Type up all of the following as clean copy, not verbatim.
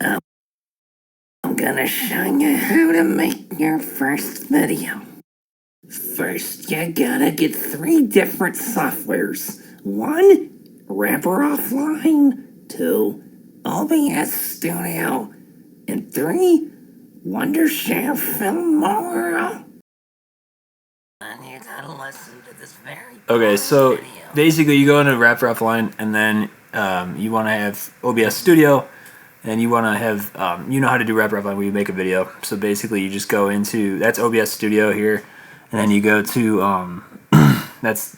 I'm gonna show you how to make your first video. First, you gotta get 3 different softwares. 1, Rapper Offline. 2, OBS Studio. And 3, Wondershare Filmora. And you gotta listen to this very Okay, so basically you go into Rapper Offline, and then you want to have OBS Studio, and you want to have you know how to do Rapper Offline when you make a video. So basically you just go into, that's OBS Studio here, and then you go to that's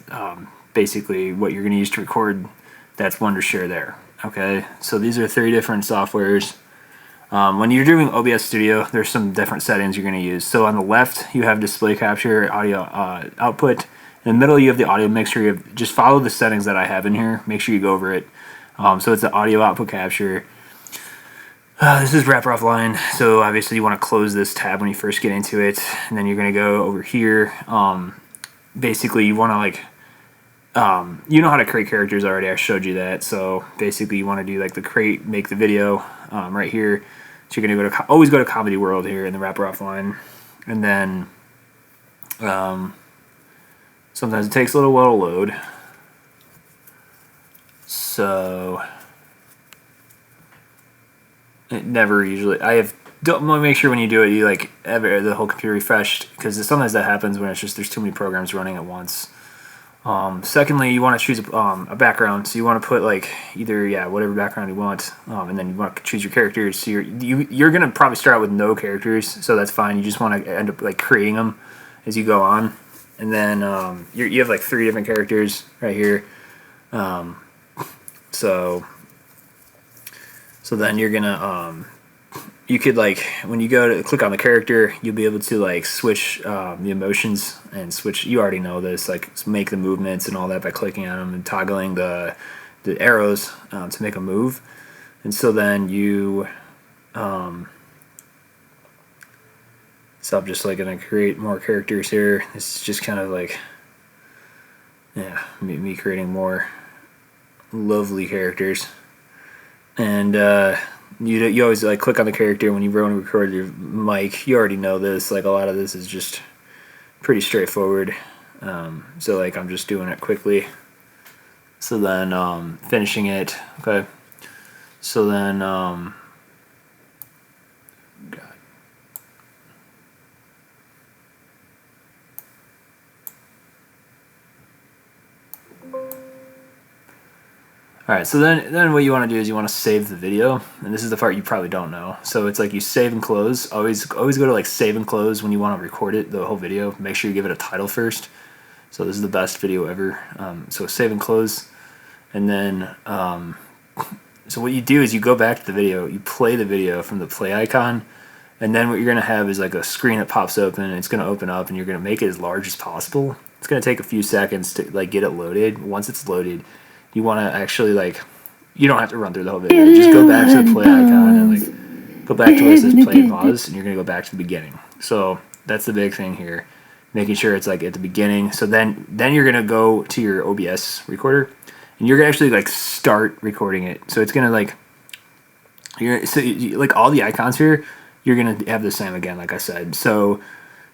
basically what you're going to use to record. That's Wondershare there. Okay, so these are 3 different softwares. When you're doing OBS Studio, there's some different settings you're going to use. So on the left, you have display capture, audio output. In the middle, you have the audio mixer. You have, just follow the settings that I have in here. Make sure you go over it. So it's the audio output capture. This is Rapper Offline. So obviously you want to close this tab when you first get into it. And then you're going to go over here. Basically, you want to you know how to create characters already. I showed you that. So basically you want to do like the create, make the video right here. So you're going to always go to Comedy World here in the Rapper Offline. And then sometimes it takes a little while to load. So it never usually, don't make sure when you do it, you like have the whole computer refreshed, because sometimes that happens when it's just there's too many programs running at once. Secondly, you want to choose a background. So you want to put like either whatever background you want, and then you want to choose your characters. So you're gonna probably start out with no characters, so that's fine. You just want to end up like creating them as you go on, and then you have like 3 different characters right here. So then you're gonna you could like when you go to click on the character, you'll be able to like switch the emotions and switch. You already know this, like make the movements and all that by clicking on them and toggling the arrows to make a move. And so then you so I'm just like gonna create more characters here. This is just kind of like me creating more lovely characters. And you always like click on the character when you want to record your mic. You already know this. Like a lot of this is just pretty straightforward. So like I'm just doing it quickly. So then finishing it. Okay. So then Alright, so then what you want to do is you want to save the video, and this is the part you probably don't know. So it's like you save and close. Always go to like save and close when you want to record it, the whole video. Make sure you give it a title first. So this is the best video ever. So save and close, and then so what you do is you go back to the video, you play the video from the play icon, and then what you're going to have is like a screen that pops open, and it's going to open up, and you're going to make it as large as possible. It's going to take a few seconds to like get it loaded. Once it's loaded, you want to actually like, you don't have to run through the whole video. Just go back to the play icon and like go back to where it says play and pause, and you're going to go back to the beginning. So that's the big thing here, making sure it's like at the beginning. So then you're going to go to your OBS recorder, and you're going to actually like start recording it. So it's going to like, like all the icons here, you're going to have the same again, like I said. So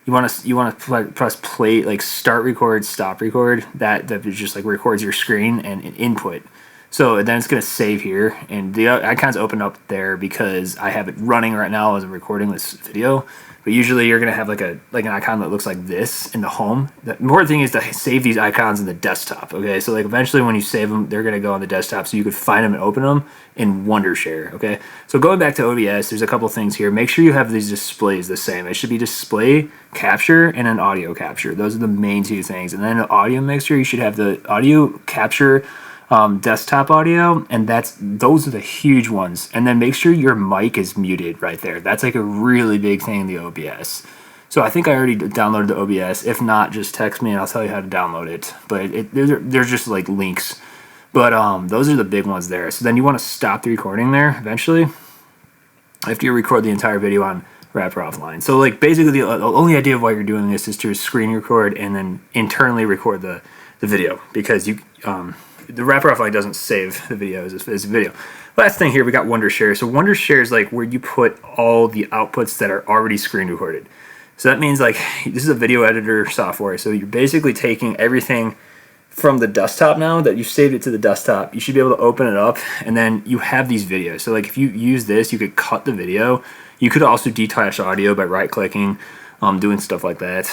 you want to press play, like start record, stop record. That just like records your screen and input. So then it's going to save here, and the icons open up there because I have it running right now as I'm recording this video. But usually you're going to have like an icon that looks like this in the home. The important thing is to save these icons in the desktop, okay? So like eventually when you save them, they're going to go on the desktop so you could find them and open them in Wondershare, okay? So going back to OBS, there's a couple things here. Make sure you have these displays the same. It should be display capture and an audio capture. Those are the main 2 things. And then an audio mixer, you should have the audio capture desktop audio, and those are the huge ones. And then make sure your mic is muted right there. That's like a really big thing in the OBS. So I think I already downloaded the OBS. If not, just text me and I'll tell you how to download it. But there's just like links. But those are the big ones there. So then you want to stop the recording there eventually after you record the entire video on Rapper Offline. So like basically the only idea of why you're doing this is to screen record and then internally record the video, because the wrapper offline doesn't save the video as a video. Last thing here, we got Wondershare. So Wondershare is like where you put all the outputs that are already screen recorded. So that means like this is a video editor software. So you're basically taking everything from the desktop now that you've saved it to the desktop. You should be able to open it up, and then you have these videos. So like if you use this, you could cut the video. You could also detach audio by right clicking, doing stuff like that.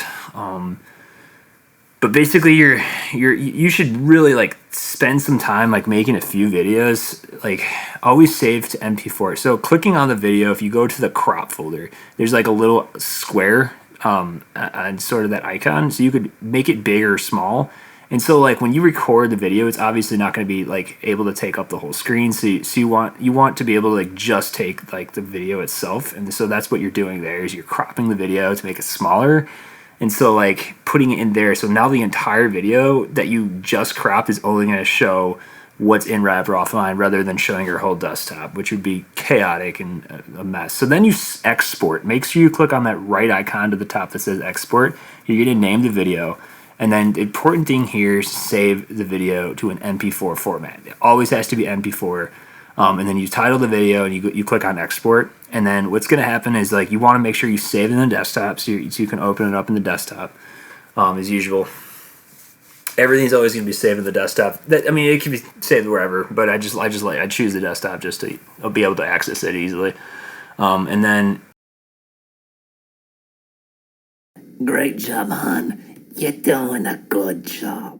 But basically you should really like spend some time like making a few videos, like always save to MP4. So clicking on the video, if you go to the crop folder, there's like a little square and sort of that icon, so you could make it big or small. And so like when you record the video, it's obviously not going to be like able to take up the whole screen. So you want to be able to like just take like the video itself. And so that's what you're doing there, is you're cropping the video to make it smaller. And so like putting it in there, so now the entire video that you just cropped is only going to show what's in Wrapper Offline rather than showing your whole desktop, which would be chaotic and a mess. So then you export. Make sure you click on that right icon to the top that says export. You're going to name the video. And then the important thing here is to save the video to an MP4 format. It always has to be MP4. And then you title the video and you click on export. And then what's going to happen is like you want to make sure you save it in the desktop so you can open it up in the desktop as usual. Everything's always going to be saved in the desktop. I mean, it can be saved wherever, but I choose the desktop just to be able to access it easily. And then Great job, hon. You're doing a good job.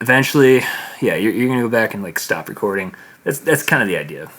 eventually, yeah, you're gonna go back and like stop recording. That's kind of the idea.